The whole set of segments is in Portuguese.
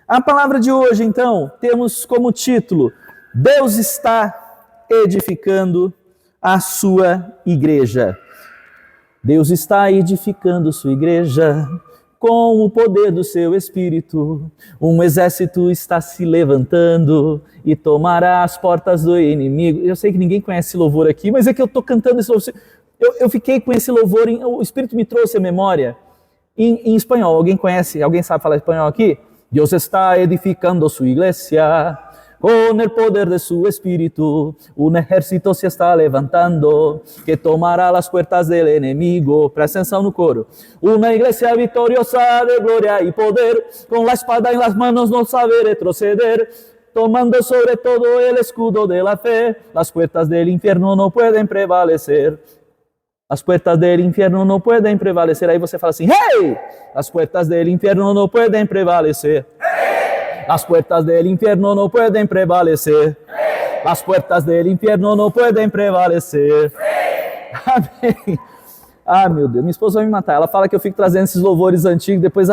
A palavra de hoje, então, temos como título: Deus está edificando a sua igreja. Deus está edificando sua igreja com o poder do seu Espírito. Um exército está se levantando e tomará as portas do inimigo. Eu sei que ninguém conhece esse louvor aqui, mas é que eu estou cantando esse louvor. Eu fiquei com esse louvor, o Espírito me trouxe a memória em espanhol. Alguém conhece? Alguém sabe falar espanhol aqui? Deus está edificando sua iglesia con el poder de su espíritu. Un ejército se está levantando que tomará las puertas del enemigo. Presta atenção no coro. Una iglesia victoriosa de gloria y poder, con la espada en las manos no sabe retroceder, tomando sobre todo el escudo de la fe. Las puertas del infierno no pueden prevalecer. As puertas del infierno no pueden prevalecer. Aí você fala assim: hey! As puertas del infierno no pueden prevalecer. Hey! As puertas del infierno no pueden prevalecer. Hey! As puertas del infierno no pueden prevalecer. Hey! Amém. Ah, meu Deus, minha esposa vai me matar. Ela fala que eu fico trazendo esses louvores antigos. Depois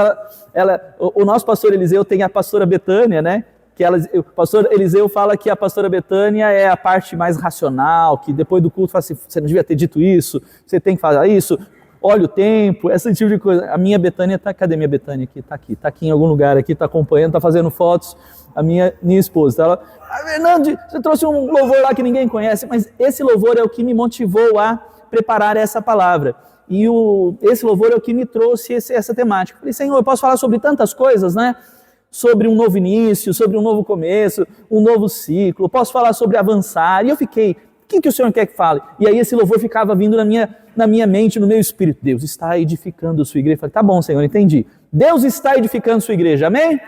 o nosso pastor Eliseu tem a pastora Betânia, né? O pastor Eliseu fala que a pastora Betânia é a parte mais racional, que depois do culto fala assim: você não devia ter dito isso, você tem que fazer isso, olha o tempo, esse tipo de coisa. A minha Betânia cadê minha Betânia aqui? Tá aqui em algum lugar aqui, tá acompanhando, tá fazendo fotos, a minha esposa. Então ela: Fernando, você trouxe um louvor lá que ninguém conhece, mas esse louvor é o que me motivou a preparar essa palavra. E esse louvor é o que me trouxe essa temática. Eu falei: Senhor, eu posso falar sobre tantas coisas, né? Sobre um novo início, sobre um novo começo, um novo ciclo, posso falar sobre avançar. E eu fiquei: o que o Senhor quer que fale? E aí esse louvor ficava vindo na minha mente, no meu espírito: Deus está edificando sua igreja. Eu falei: tá bom, Senhor, entendi. Deus está edificando sua igreja, amém?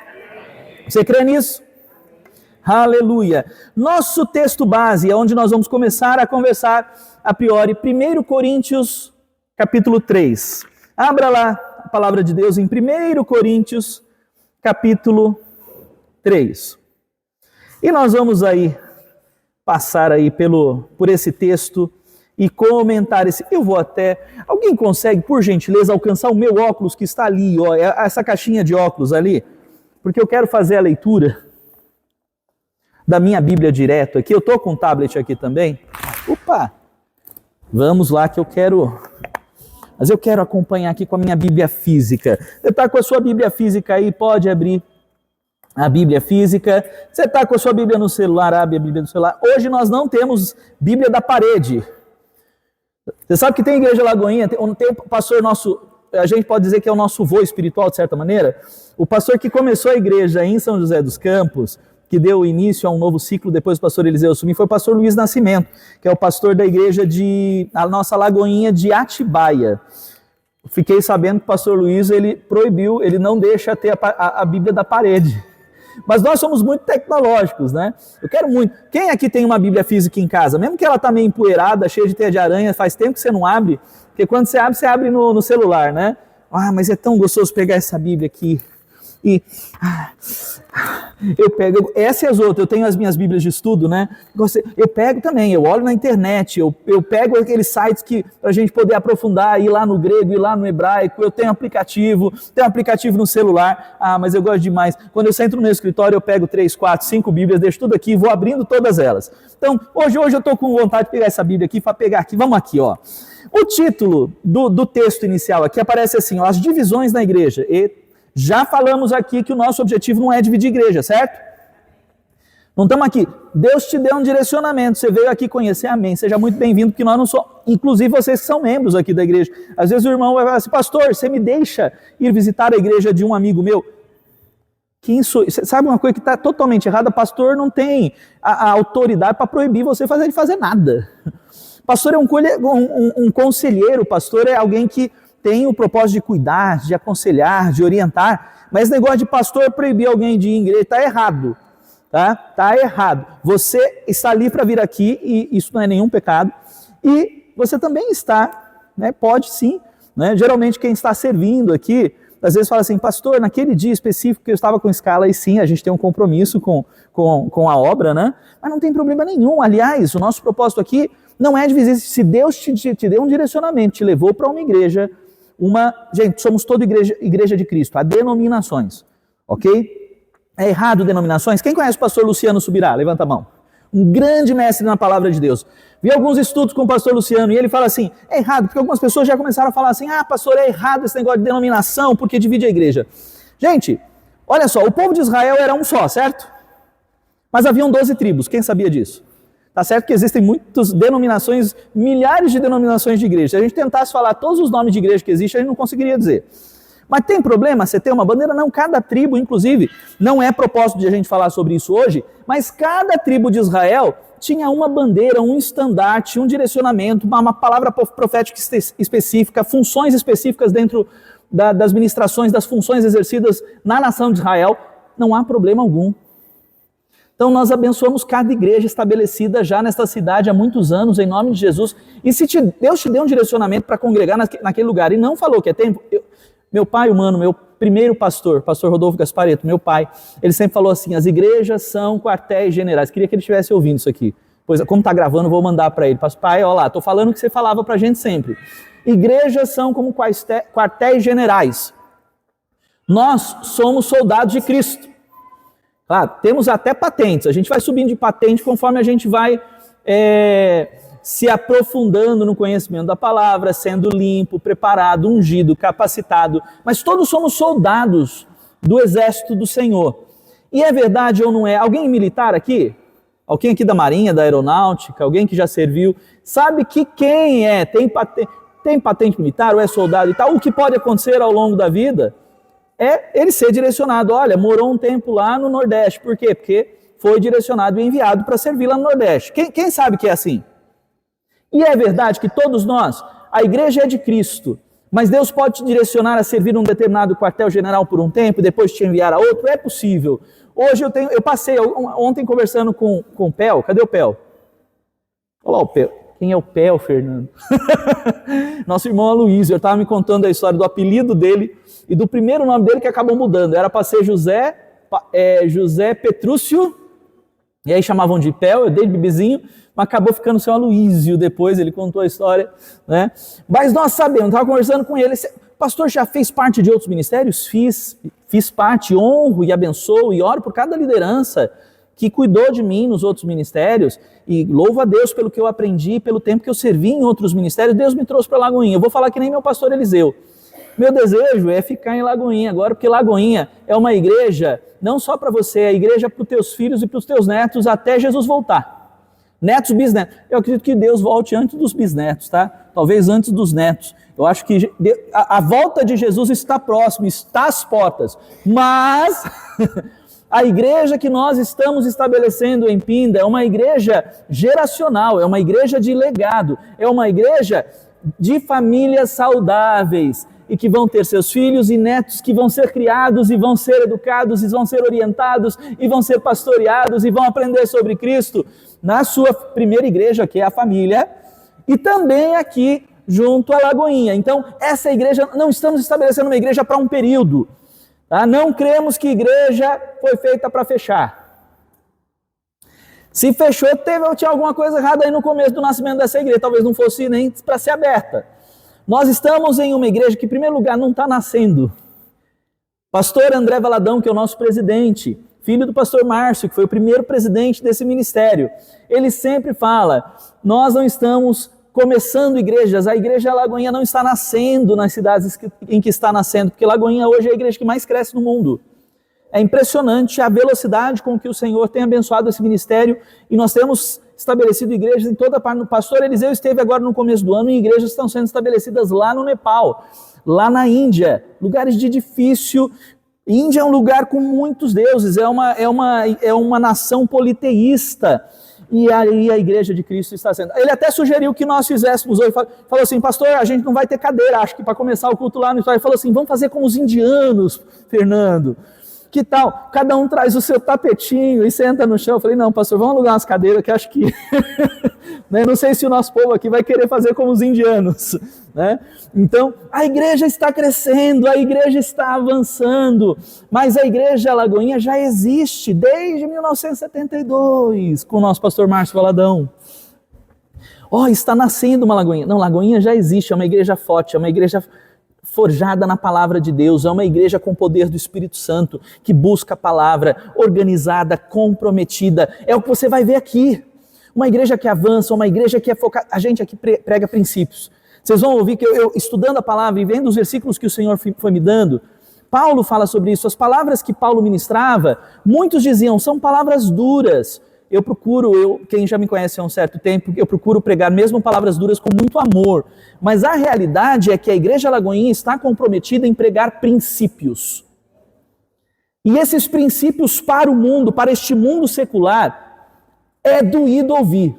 Você crê nisso? Aleluia. Nosso texto base é onde nós vamos começar a conversar a priori, 1 Coríntios capítulo 3. Abra lá a palavra de Deus em 1 Coríntios capítulo 3. E nós vamos aí passar aí por esse texto e comentar esse. Eu vou até... Alguém consegue, por gentileza, alcançar o meu óculos que está ali, ó, essa caixinha de óculos ali? Porque eu quero fazer a leitura da minha Bíblia direto aqui. Eu estou com um tablet aqui também. Opa! Vamos lá que eu quero... Mas eu quero acompanhar aqui com a minha Bíblia física. Você está com a sua Bíblia física aí, pode abrir a Bíblia física. Você está com a sua Bíblia no celular, abre a Bíblia no celular. Hoje nós não temos Bíblia da parede. Você sabe que tem Igreja Lagoinha, tem um pastor nosso, a gente pode dizer que é o nosso vô espiritual, de certa maneira. O pastor que começou a igreja em São José dos Campos, que deu início a um novo ciclo depois do pastor Eliseu assumir, foi o pastor Luiz Nascimento, que é o pastor da igreja a nossa Lagoinha de Atibaia. Fiquei sabendo que o pastor Luiz, ele proibiu, ele não deixa ter a Bíblia da parede. Mas nós somos muito tecnológicos, né? Eu quero muito. Quem aqui tem uma Bíblia física em casa? Mesmo que ela está meio empoeirada, cheia de teia de aranha, faz tempo que você não abre, porque quando você abre no celular, né? Ah, mas é tão gostoso pegar essa Bíblia aqui. E eu pego, essa e as outras, eu tenho as minhas Bíblias de estudo, né? Eu pego também, eu olho na internet, eu pego aqueles sites que para a gente poder aprofundar, ir lá no grego, ir lá no hebraico, eu tenho aplicativo no celular. Ah, mas eu gosto demais. Quando eu sento no meu escritório, eu pego 3, 4, 5 Bíblias, deixo tudo aqui e vou abrindo todas elas. Então, hoje eu estou com vontade de pegar essa Bíblia aqui, para pegar aqui, vamos aqui, ó. O título do texto inicial aqui aparece assim, ó: as divisões na igreja. E já falamos aqui que o nosso objetivo não é dividir igreja, certo? Não estamos aqui. Deus te deu um direcionamento, você veio aqui conhecer, amém. Seja muito bem-vindo, porque nós não somos, inclusive vocês que são membros aqui da igreja. Às vezes o irmão vai falar assim: pastor, você me deixa ir visitar a igreja de um amigo meu? Sabe uma coisa que está totalmente errada? Pastor não tem a autoridade para proibir você de fazer nada. Pastor é um conselheiro, pastor é alguém que tem o propósito de cuidar, de aconselhar, de orientar, mas esse negócio de pastor proibir alguém de ir em igreja está errado, tá? Está errado. Você está ali para vir aqui, e isso não é nenhum pecado, e você também está, né? Pode sim, né? Geralmente quem está servindo aqui, às vezes fala assim: pastor, naquele dia específico que eu estava com escala, e sim, a gente tem um compromisso com a obra, né? Mas não tem problema nenhum. Aliás, o nosso propósito aqui não é dividir. Se Deus te deu um direcionamento, te levou para uma igreja, gente, somos toda igreja de Cristo, há denominações, ok? É errado denominações? Quem conhece o pastor Luciano Subirá? Levanta a mão. Um grande mestre na palavra de Deus. Vi alguns estudos com o pastor Luciano e ele fala assim, é errado, porque algumas pessoas já começaram a falar assim, pastor, é errado esse negócio de denominação, porque divide a igreja. Gente, olha só, o povo de Israel era um só, certo? Mas haviam 12 tribos, quem sabia disso? Tá certo que existem muitas denominações, milhares de denominações de igreja. Se a gente tentasse falar todos os nomes de igreja que existem, a gente não conseguiria dizer. Mas tem problema você ter uma bandeira? Não, cada tribo, inclusive, não é propósito de a gente falar sobre isso hoje, mas cada tribo de Israel tinha uma bandeira, um estandarte, um direcionamento, uma palavra profética específica, funções específicas dentro das ministrações, das funções exercidas na nação de Israel. Não há problema algum. Então nós abençoamos cada igreja estabelecida já nesta cidade há muitos anos, em nome de Jesus. E se Deus te deu um direcionamento para congregar naquele lugar e não falou que é tempo... Meu pai humano, meu primeiro pastor Rodolfo Gaspareto, meu pai, ele sempre falou assim, as igrejas são quartéis generais. Queria que ele estivesse ouvindo isso aqui. Pois, como está gravando, vou mandar para ele. Pai, olha lá, estou falando o que você falava para a gente sempre. Igrejas são como quartéis generais. Nós somos soldados de Cristo. Claro, temos até patentes. A gente vai subindo de patente conforme a gente vai... se aprofundando no conhecimento da palavra, sendo limpo, preparado, ungido, capacitado. Mas todos somos soldados do exército do Senhor. E é verdade ou não é? Alguém militar aqui? Alguém aqui da Marinha, da Aeronáutica? Alguém que já serviu? Sabe que quem tem patente militar ou é soldado e tal? O que pode acontecer ao longo da vida é ele ser direcionado. Olha, morou um tempo lá no Nordeste. Por quê? Porque foi direcionado e enviado para servir lá no Nordeste. Quem sabe que é assim? E é verdade que todos nós, a igreja é de Cristo, mas Deus pode te direcionar a servir um determinado quartel-general por um tempo e depois te enviar a outro? É possível. Hoje eu passei ontem conversando com o Pel. Cadê o Pel? Olha lá o Pel. Quem é o Pel, Fernando? Nosso irmão Aloysio, ele estava me contando a história do apelido dele e do primeiro nome dele que acabou mudando. Era para ser José Petrúcio, e aí chamavam de Pel, eu dei de bebezinho, mas acabou ficando seu Aloysio depois, ele contou a história, né? Mas nós sabemos, estava conversando com ele, pastor, já fez parte de outros ministérios? Fiz parte, honro e abençoo e oro por cada liderança que cuidou de mim nos outros ministérios e louvo a Deus pelo que eu aprendi, pelo tempo que eu servi em outros ministérios. Deus me trouxe para Lagoinha. Eu vou falar que nem meu pastor Eliseu. Meu desejo é ficar em Lagoinha agora, porque Lagoinha é uma igreja, não só para você, é a igreja para os teus filhos e para os teus netos até Jesus voltar. Netos, bisnetos. Eu acredito que Deus volte antes dos bisnetos, tá? Talvez antes dos netos. Eu acho que a volta de Jesus está próxima, está às portas. Mas a igreja que nós estamos estabelecendo em Pinda é uma igreja geracional, é uma igreja de legado, é uma igreja de famílias saudáveis e que vão ter seus filhos e netos que vão ser criados e vão ser educados e vão ser orientados e vão ser pastoreados e vão aprender sobre Cristo na sua primeira igreja, que é a família, e também aqui junto à Lagoinha. Então, essa igreja, não estamos estabelecendo uma igreja para um período, tá? Não cremos que igreja foi feita para fechar. Se fechou, tinha alguma coisa errada aí no começo do nascimento dessa igreja, talvez não fosse nem para ser aberta. Nós estamos em uma igreja que, em primeiro lugar, não está nascendo. Pastor André Valadão, que é o nosso presidente, filho do pastor Márcio, que foi o primeiro presidente desse ministério, ele sempre fala, nós não estamos começando igrejas, a igreja Lagoinha não está nascendo nas cidades em que está nascendo, porque Lagoinha hoje é a igreja que mais cresce no mundo. É impressionante a velocidade com que o Senhor tem abençoado esse ministério e nós temos estabelecido igrejas em toda parte. O pastor Eliseu esteve agora no começo do ano e igrejas estão sendo estabelecidas lá no Nepal, lá na Índia, lugares de difícil. Índia é um lugar com muitos deuses, é uma nação politeísta. E aí a igreja de Cristo está sendo. Ele até sugeriu que nós fizéssemos hoje, falou assim, pastor, a gente não vai ter cadeira, acho que para começar o culto lá no Ele falou assim, vamos fazer como os indianos, Fernando. Que tal? Cada um traz o seu tapetinho e senta no chão. Eu falei, não, pastor, vamos alugar umas cadeiras que acho que... né? Não sei se o nosso povo aqui vai querer fazer como os indianos. Né? Então, a igreja está crescendo, a igreja está avançando, mas a igreja Lagoinha já existe desde 1972, com o nosso pastor Márcio Valadão. Está nascendo uma Lagoinha. Não, Lagoinha já existe, é uma igreja forte, é uma igreja forjada na palavra de Deus, é uma igreja com o poder do Espírito Santo, que busca a palavra, organizada, comprometida. É o que você vai ver aqui. Uma igreja que avança, uma igreja que é focada. A gente aqui prega princípios. Vocês vão ouvir que eu estudando a palavra e vendo os versículos que o Senhor foi me dando, Paulo fala sobre isso. As palavras que Paulo ministrava, muitos diziam, são palavras duras. Quem já me conhece há um certo tempo, eu procuro pregar mesmo palavras duras com muito amor. Mas a realidade é que a Igreja Lagoinha está comprometida em pregar princípios. E esses princípios para o mundo, para este mundo secular, é doído ouvir.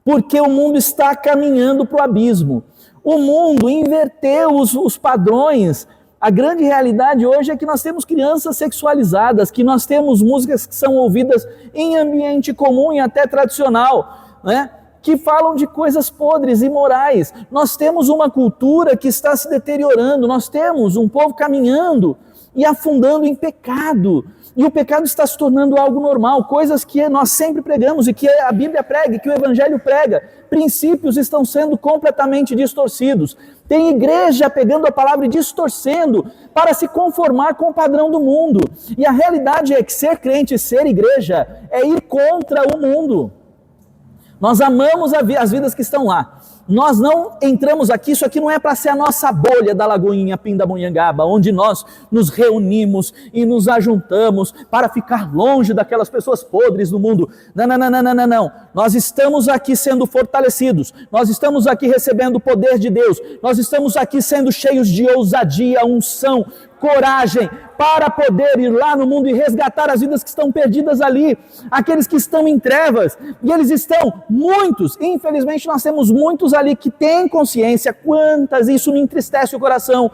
Porque o mundo está caminhando para o abismo. O mundo inverteu os padrões. A grande realidade hoje é que nós temos crianças sexualizadas, que nós temos músicas que são ouvidas em ambiente comum e até tradicional, né? Que falam de coisas podres e imorais. Nós temos uma cultura que está se deteriorando, nós temos um povo caminhando e afundando em pecado. E o pecado está se tornando algo normal, coisas que nós sempre pregamos e que a Bíblia prega, que o Evangelho prega. Princípios estão sendo completamente distorcidos. Tem igreja pegando a palavra e distorcendo para se conformar com o padrão do mundo. E a realidade é que ser crente, ser igreja, é ir contra o mundo. Nós amamos as vidas que estão lá. Nós não entramos aqui, isso aqui não é para ser a nossa bolha da Lagoinha Pindamonhangaba, onde nós nos reunimos e nos ajuntamos para ficar longe daquelas pessoas podres do mundo. Não. Nós estamos aqui sendo fortalecidos, nós estamos aqui recebendo o poder de Deus, nós estamos aqui sendo cheios de ousadia, unção, coragem, para poder ir lá no mundo e resgatar as vidas que estão perdidas ali, aqueles que estão em trevas, e eles estão, muitos, infelizmente nós temos muitos ali que têm consciência, isso me entristece o coração,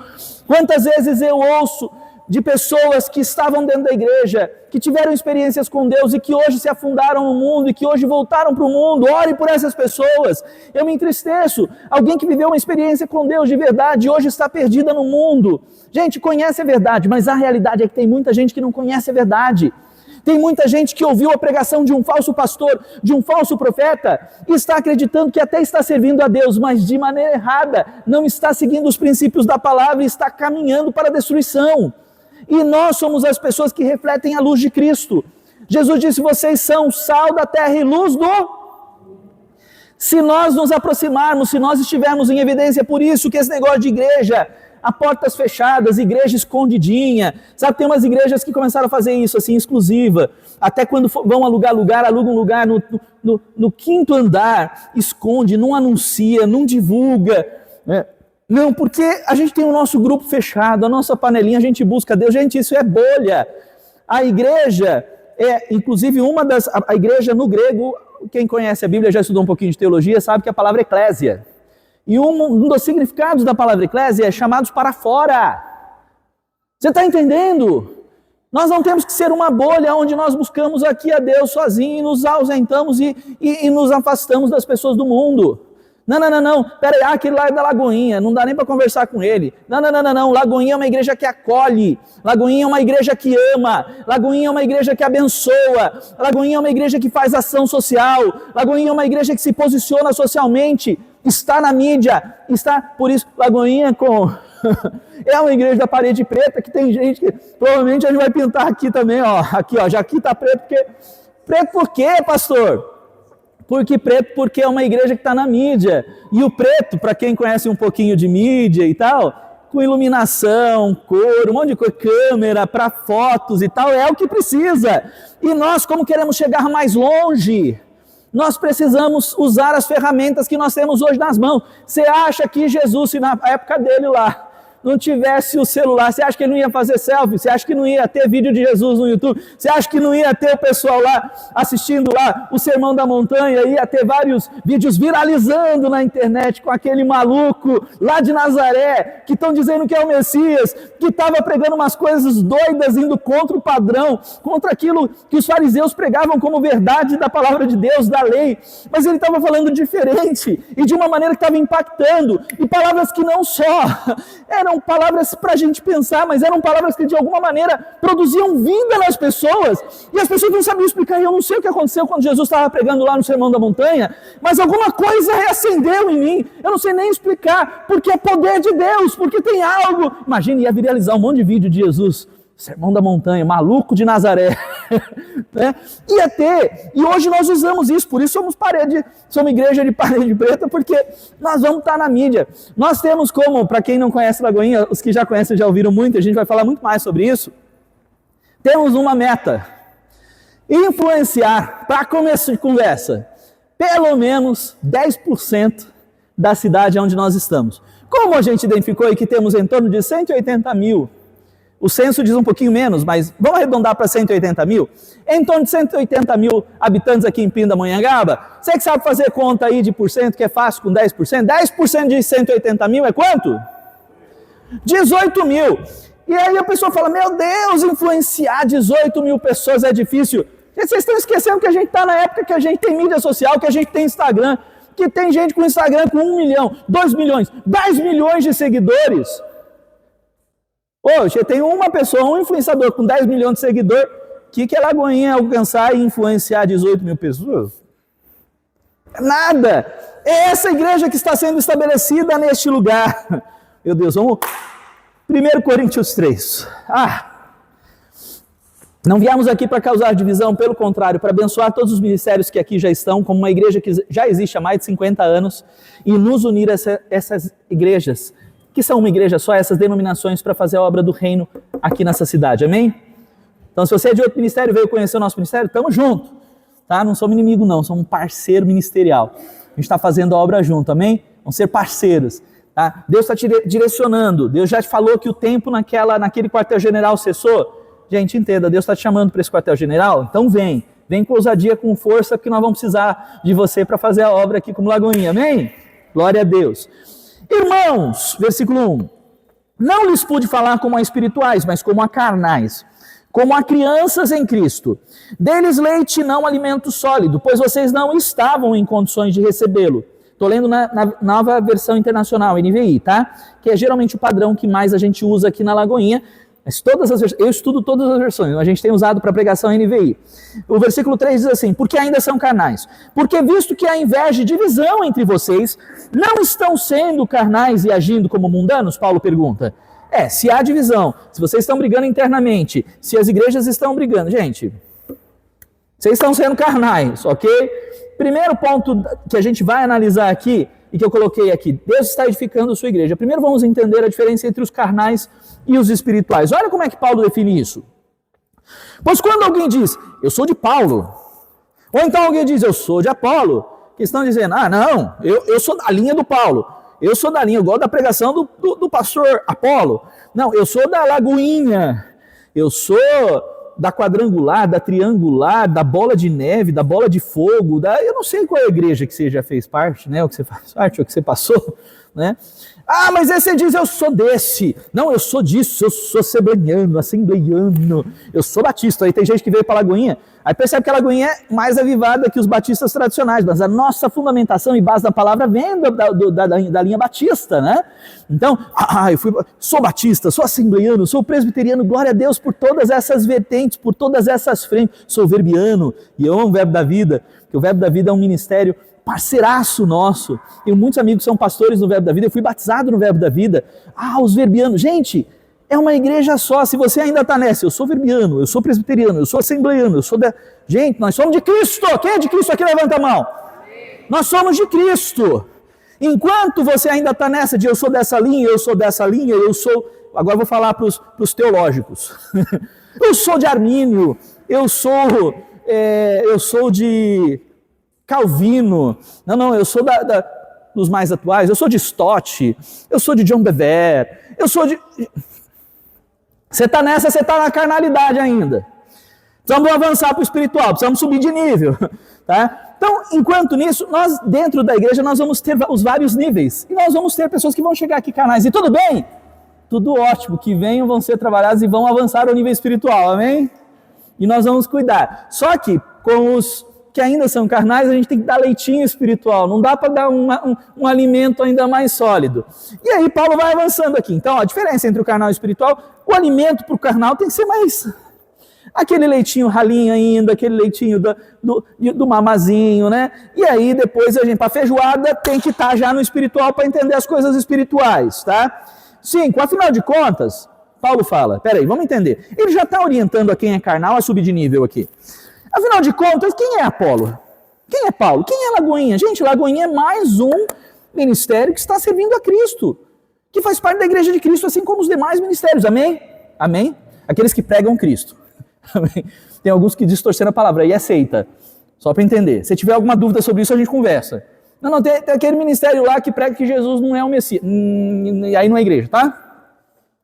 quantas vezes eu ouço de pessoas que estavam dentro da igreja, que tiveram experiências com Deus e que hoje se afundaram no mundo e que hoje voltaram para o mundo. Ore por essas pessoas. Eu me entristeço. Alguém que viveu uma experiência com Deus de verdade e hoje está perdida no mundo. Gente, conhece a verdade, mas a realidade é que tem muita gente que não conhece a verdade. Tem muita gente que ouviu a pregação de um falso pastor, de um falso profeta, e está acreditando que até está servindo a Deus, mas de maneira errada, não está seguindo os princípios da palavra e está caminhando para a destruição. E nós somos as pessoas que refletem a luz de Cristo. Jesus disse, vocês são sal da terra e luz do... Se nós nos aproximarmos, se nós estivermos em evidência, por isso que esse negócio de igreja, a portas fechadas, igreja escondidinha, sabe, tem umas igrejas que começaram a fazer isso assim, exclusiva, até quando vão alugar lugar, alugam um lugar no quinto andar, esconde, não anuncia, não divulga, né? Não, porque a gente tem o nosso grupo fechado, a nossa panelinha, a gente busca Deus. Gente, isso é bolha. A igreja inclusive a igreja no grego, quem conhece a Bíblia, já estudou um pouquinho de teologia, sabe que a palavra eclésia. E um dos significados da palavra eclésia é chamados para fora. Você está entendendo? Nós não temos que ser uma bolha onde nós buscamos aqui a Deus sozinho e nos ausentamos e nos afastamos das pessoas do mundo. Não, peraí, aquele lá é da Lagoinha, não dá nem para conversar com ele. Não, Lagoinha é uma igreja que acolhe, Lagoinha é uma igreja que ama, Lagoinha é uma igreja que abençoa, Lagoinha é uma igreja que faz ação social, Lagoinha é uma igreja que se posiciona socialmente, está na mídia, por isso, Lagoinha é uma igreja da parede preta, que tem gente que, provavelmente a gente vai pintar aqui também, já aqui está preto, preto por quê, pastor? Porque é uma igreja que está na mídia. E o preto, para quem conhece um pouquinho de mídia e tal, com iluminação, cor, um monte de coisa, câmera, para fotos e tal, é o que precisa. E nós, como queremos chegar mais longe, nós precisamos usar as ferramentas que nós temos hoje nas mãos. Você acha que Jesus, se na época dele lá, não tivesse o celular, você acha que ele não ia fazer selfie? Você acha que não ia ter vídeo de Jesus no YouTube? Você acha que não ia ter o pessoal lá assistindo lá o Sermão da Montanha? Ia ter vários vídeos viralizando na internet com aquele maluco lá de Nazaré, que estão dizendo que é o Messias, que estava pregando umas coisas doidas, indo contra o padrão, contra aquilo que os fariseus pregavam como verdade da palavra de Deus, da lei. Mas ele estava falando diferente e de uma maneira que estava impactando, e palavras que não só eram eram palavras para a gente pensar, mas eram palavras que de alguma maneira produziam vida nas pessoas, e as pessoas não sabiam explicar. E eu não sei o que aconteceu quando Jesus estava pregando lá no Sermão da Montanha, mas alguma coisa reacendeu em mim. Eu não sei nem explicar, porque é poder de Deus, porque tem algo. Imagina, ia viralizar um monte de vídeo de Jesus, Sermão da Montanha, maluco de Nazaré, né? Ia ter, e hoje nós usamos isso, por isso somos igreja de parede preta, porque nós vamos estar na mídia. Nós temos como, para quem não conhece Lagoinha, os que já conhecem já ouviram muito, a gente vai falar muito mais sobre isso, temos uma meta, influenciar, para começo de conversa, pelo menos 10% da cidade onde nós estamos. Como a gente identificou aí que temos em torno de 180 mil, o censo diz um pouquinho menos, mas vamos arredondar para 180 mil? Em torno de 180 mil habitantes aqui em Pindamonhangaba, você que sabe fazer conta aí de porcento, que é fácil com 10%? 10% de 180 mil é quanto? 18 mil. E aí a pessoa fala, meu Deus, influenciar 18 mil pessoas é difícil. Vocês estão esquecendo que a gente está na época que a gente tem mídia social, que a gente tem Instagram, que tem gente com Instagram com 1 milhão, 2 milhões, 10 milhões de seguidores. Hoje tem uma pessoa, um influenciador com 10 milhões de seguidores, que é Lagoinha alcançar e influenciar 18 mil pessoas? Nada! É essa igreja que está sendo estabelecida neste lugar. Meu Deus, vamos... 1 Coríntios 3. Não viemos aqui para causar divisão, pelo contrário, para abençoar todos os ministérios que aqui já estão, como uma igreja que já existe há mais de 50 anos, e nos unir a essas igrejas, que são uma igreja só, essas denominações, para fazer a obra do reino aqui nessa cidade, amém? Então, se você é de outro ministério e veio conhecer o nosso ministério, estamos juntos, tá? Não somos inimigo não, somos um parceiro ministerial. A gente está fazendo a obra junto, amém? Vamos ser parceiros, tá? Deus está te direcionando, Deus já te falou que o tempo naquele quartel-general cessou. Gente, entenda, Deus está te chamando para esse quartel-general, então vem com ousadia, com força, porque nós vamos precisar de você para fazer a obra aqui como Lagoinha, amém? Glória a Deus. Irmãos, versículo 1, não lhes pude falar como a espirituais, mas como a carnais, como a crianças em Cristo. Deles leite, não alimento sólido, pois vocês não estavam em condições de recebê-lo. Estou lendo na nova versão internacional, NVI, tá? Que é geralmente o padrão que mais a gente usa aqui na Lagoinha. Mas eu estudo todas as versões, a gente tem usado para pregação NVI. O versículo 3 diz assim, porque ainda são carnais. Porque visto que há inveja e divisão entre vocês, não estão sendo carnais e agindo como mundanos? Paulo pergunta. Se há divisão, se vocês estão brigando internamente, se as igrejas estão brigando, gente, vocês estão sendo carnais, ok? Primeiro ponto que a gente vai analisar aqui, e que eu coloquei aqui, Deus está edificando a sua igreja. Primeiro vamos entender a diferença entre os carnais e os espirituais. Olha como é que Paulo define isso. Pois quando alguém diz, eu sou de Paulo, ou então alguém diz, eu sou de Apolo, que estão dizendo, não, eu sou da linha do Paulo, eu sou da linha, eu gosto da pregação do pastor Apolo, não, eu sou da Lagoinha, eu sou da quadrangular, da triangular, da bola de neve, da bola de fogo, eu não sei qual é a igreja que você já fez parte, né, ou que você faz parte, ou que você passou, né? Mas aí você diz, eu sou desse, não, eu sou disso, eu sou assembleiano, eu sou batista. Aí tem gente que veio para a Lagoinha, aí percebe que a Lagoinha é mais avivada que os batistas tradicionais, mas a nossa fundamentação e base da palavra vem da linha batista, né? Então, sou batista, sou assembleiano, sou presbiteriano, glória a Deus por todas essas vertentes, por todas essas frentes, sou verbiano, e eu amo o Verbo da Vida, porque o Verbo da Vida é um ministério parceiraço nosso. Tenho muitos amigos que são pastores no Verbo da Vida, eu fui batizado no Verbo da Vida. Os verbianos, gente, é uma igreja só. Se você ainda está nessa, eu sou verbiano, eu sou presbiteriano, eu sou assembleiano, eu sou Gente, nós somos de Cristo. Quem é de Cristo aqui? Levanta a mão. Nós somos de Cristo. Enquanto você ainda está nessa de eu sou dessa linha, eu sou dessa linha, eu sou... Agora eu vou falar para os teológicos. Eu sou de Armínio, eu sou de Calvino, eu sou dos mais atuais, eu sou de Stott, eu sou de John Bever, eu sou de... Você está nessa, você está na carnalidade ainda. Precisamos avançar para o espiritual, precisamos subir de nível, tá? Então, enquanto nisso, nós dentro da igreja, nós vamos ter os vários níveis, e nós vamos ter pessoas que vão chegar aqui carnais, e tudo bem? Tudo ótimo, que venham, vão ser trabalhados e vão avançar ao nível espiritual, amém? E nós vamos cuidar. Só que com os que ainda são carnais, a gente tem que dar leitinho espiritual, não dá para dar um alimento ainda mais sólido. E aí Paulo vai avançando aqui. Então, a diferença entre o carnal e o espiritual, o alimento para o carnal tem que ser mais... aquele leitinho ralinho ainda, aquele leitinho do mamazinho, né? E aí depois a gente, para feijoada, tem que estar já no espiritual para entender as coisas espirituais, tá? 5, afinal de contas, Paulo fala, peraí, vamos entender. Ele já está orientando a quem é carnal a subir de nível aqui. Afinal de contas, quem é Apolo? Quem é Paulo? Quem é Lagoinha? Gente, Lagoinha é mais um ministério que está servindo a Cristo, que faz parte da igreja de Cristo, assim como os demais ministérios, amém? Amém? Aqueles que pregam Cristo. Tem alguns que distorceram a palavra e aceita, só para entender. Se tiver alguma dúvida sobre isso, a gente conversa. Não, tem aquele ministério lá que prega que Jesus não é o Messias, e aí não é igreja, tá?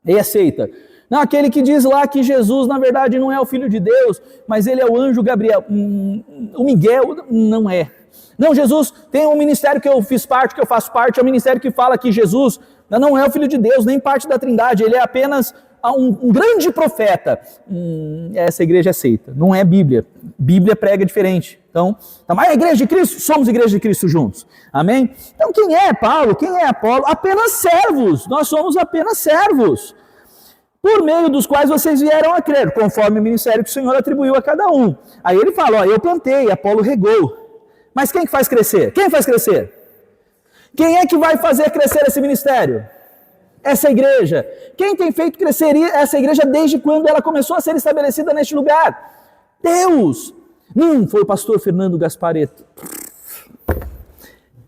E aceita. Não, aquele que diz lá que Jesus na verdade não é o Filho de Deus, mas ele é o anjo Gabriel, o Miguel não é. Não, Jesus tem um ministério que eu fiz parte, que eu faço parte, é o ministério que fala que Jesus não é o Filho de Deus, nem parte da Trindade, ele é apenas um grande profeta. Essa igreja aceita, não é Bíblia. Bíblia prega diferente. Então, mas a igreja de Cristo, somos igreja de Cristo juntos. Amém? Então, quem é Paulo? Quem é Apolo? Apenas servos. Nós somos apenas servos, por meio dos quais vocês vieram a crer, conforme o ministério que o Senhor atribuiu a cada um. Aí ele fala, eu plantei, Apolo regou. Mas quem que faz crescer? Quem faz crescer? Quem é que vai fazer crescer esse ministério? Essa igreja. Quem tem feito crescer essa igreja desde quando ela começou a ser estabelecida neste lugar? Deus. Não foi o pastor Fernando Gaspareto.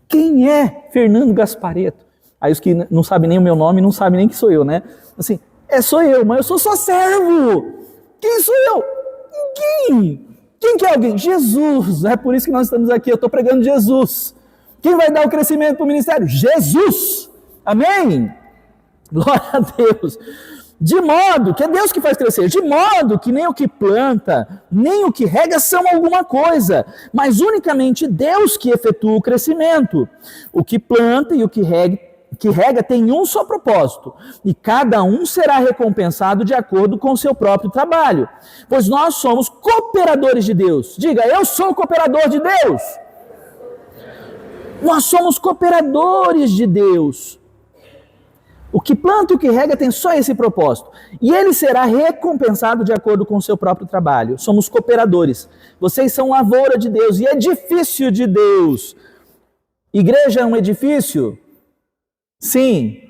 Quem é Fernando Gaspareto? Aí os que não sabem nem o meu nome, não sabem nem que sou eu, né? Assim, sou eu, mas eu sou só servo. Quem sou eu? Ninguém. Quem que é alguém? Jesus. É por isso que nós estamos aqui, eu estou pregando Jesus. Quem vai dar o crescimento para o ministério? Jesus. Amém? Glória a Deus. De modo que é Deus que faz crescer, de modo que nem o que planta, nem o que rega são alguma coisa, mas unicamente Deus que efetua o crescimento. O que planta e o que rega tem um só propósito, e cada um será recompensado de acordo com o seu próprio trabalho. Pois nós somos cooperadores de Deus. Diga, eu sou cooperador de Deus. Nós somos cooperadores de Deus. O que planta e o que rega tem só esse propósito. E ele será recompensado de acordo com o seu próprio trabalho. Somos cooperadores. Vocês são lavoura de Deus e edifício de Deus. Igreja é um edifício? Sim.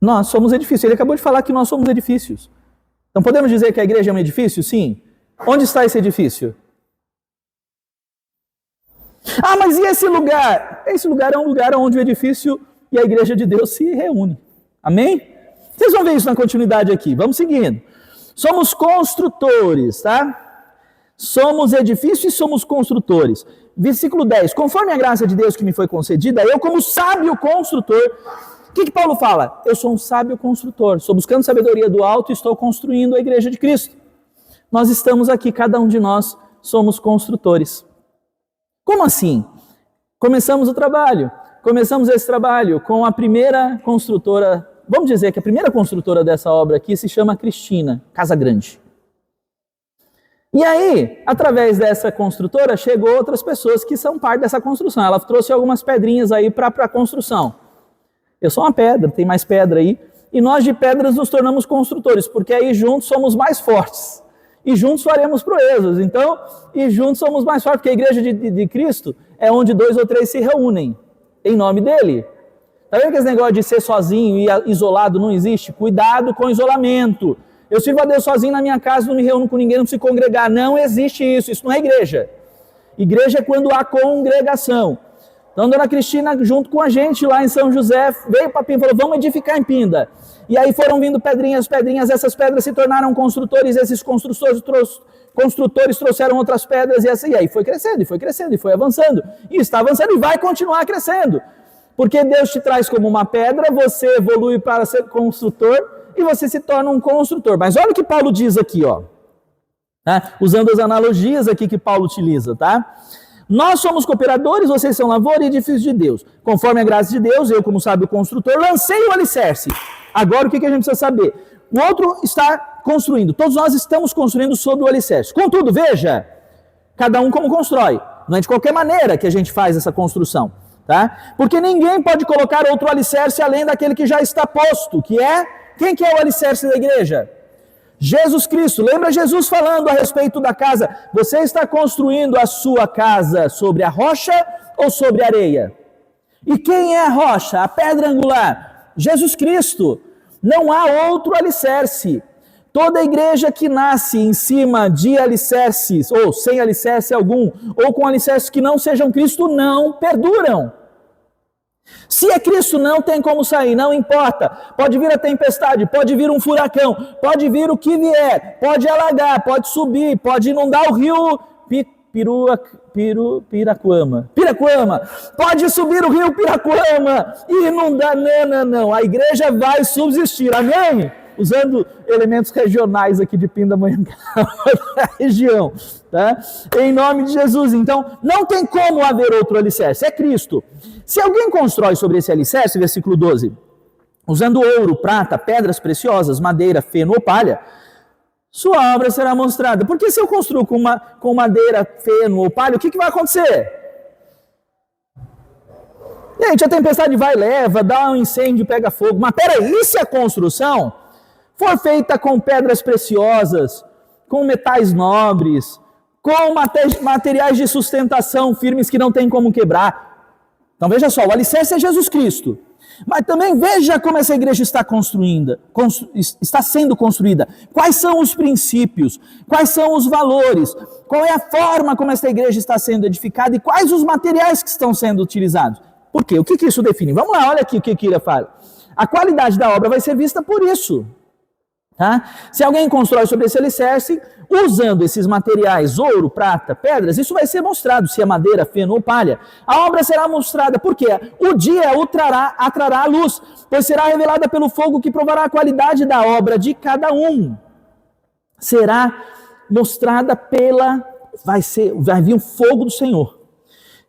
Nós somos edifícios. Ele acabou de falar que nós somos edifícios. Então podemos dizer que a igreja é um edifício? Sim. Onde está esse edifício? Ah, mas e esse lugar? Esse lugar é um lugar onde o edifício e a igreja de Deus se reúne. Amém? Vocês vão ver isso na continuidade aqui. Vamos seguindo. Somos construtores, tá? Somos edifício e somos construtores. Versículo 10. Conforme a graça de Deus que me foi concedida, eu como sábio construtor. O que Paulo fala? Eu sou um sábio construtor. Estou buscando sabedoria do alto e estou construindo a igreja de Cristo. Nós estamos aqui, cada um de nós somos construtores. Como assim? Começamos esse trabalho com a primeira construtora, vamos dizer que a primeira construtora dessa obra aqui se chama Cristina Casagrande. E aí, através dessa construtora, chegou outras pessoas que são parte dessa construção. Ela trouxe algumas pedrinhas aí para a construção. Eu sou uma pedra, tem mais pedra aí. E nós de pedras nos tornamos construtores, porque aí juntos somos mais fortes. E juntos faremos proezas. Então, e juntos somos mais fortes, porque a igreja de Cristo é onde 2 ou 3 se reúnem em nome dele. Tá vendo que esse negócio de ser sozinho e isolado não existe? Cuidado com o isolamento. Eu sirvo a Deus sozinho na minha casa, não me reúno com ninguém, não preciso congregar. Não existe isso, isso não é igreja. Igreja é quando há congregação. Então, a dona Cristina, junto com a gente lá em São José, veio para Pinda e falou, vamos edificar em Pinda. E aí foram vindo pedrinhas, essas pedras se tornaram construtores, esses construtores trouxeram outras pedras, e aí foi crescendo, e foi avançando. E está avançando e vai continuar crescendo. Porque Deus te traz como uma pedra, você evolui para ser construtor, e você se torna um construtor. Mas olha o que Paulo diz aqui, ó. Tá? Usando as analogias aqui que Paulo utiliza, tá? Nós somos cooperadores, vocês são lavoura e edifício de Deus. Conforme a graça de Deus, eu como sábio construtor, lancei o alicerce. Agora o que a gente precisa saber? O outro está construindo, todos nós estamos construindo sobre o alicerce. Contudo, veja, Cada um como constrói. Não é de qualquer maneira que a gente faz essa construção, tá? Porque ninguém pode colocar outro alicerce além daquele que já está posto, que é... Quem que é o alicerce da igreja? Jesus Cristo. Lembra Jesus falando a respeito da casa? Você está construindo a sua casa sobre a rocha ou sobre a areia? E quem é a rocha? A pedra angular? Jesus Cristo. Não há outro alicerce. Toda igreja que nasce em cima de alicerces, ou sem alicerce algum, ou com alicerces que não sejam Cristo, não perduram. Se é Cristo, não tem como sair, não importa. Pode vir a tempestade, pode vir um furacão, pode vir o que vier, pode alagar, pode subir, pode inundar o rio Piracuama. Pode subir o rio Piracuama e inundar. Não. A igreja vai subsistir, amém? Usando elementos regionais aqui de Pindamonhangaba, da região, tá? Em nome de Jesus. Então, não tem como haver outro alicerce, é Cristo. Se alguém constrói sobre esse alicerce, versículo 12, usando ouro, prata, pedras preciosas, madeira, feno ou palha, sua obra será mostrada. Porque se eu construo com madeira, feno ou palha, o que vai acontecer? Gente, a tempestade vai, leva, dá um incêndio, pega fogo. Mas peraí, se a construção for feita com pedras preciosas, com metais nobres, com materiais de sustentação firmes que não tem como quebrar. Então veja só, o alicerce é Jesus Cristo. Mas também veja como essa igreja está sendo construída. Quais são os princípios? Quais são os valores? Qual é a forma como essa igreja está sendo edificada? E quais os materiais que estão sendo utilizados? Por quê? O que isso define? Vamos lá, olha aqui o que Kira fala. A qualidade da obra vai ser vista por isso. Tá? Se alguém constrói sobre esse alicerce, usando esses materiais, ouro, prata, pedras, isso vai ser mostrado, se é madeira, feno ou palha. A obra será mostrada, porque o dia o atrará a luz, pois será revelada pelo fogo que provará a qualidade da obra de cada um. Será mostrada vai vir o fogo do Senhor.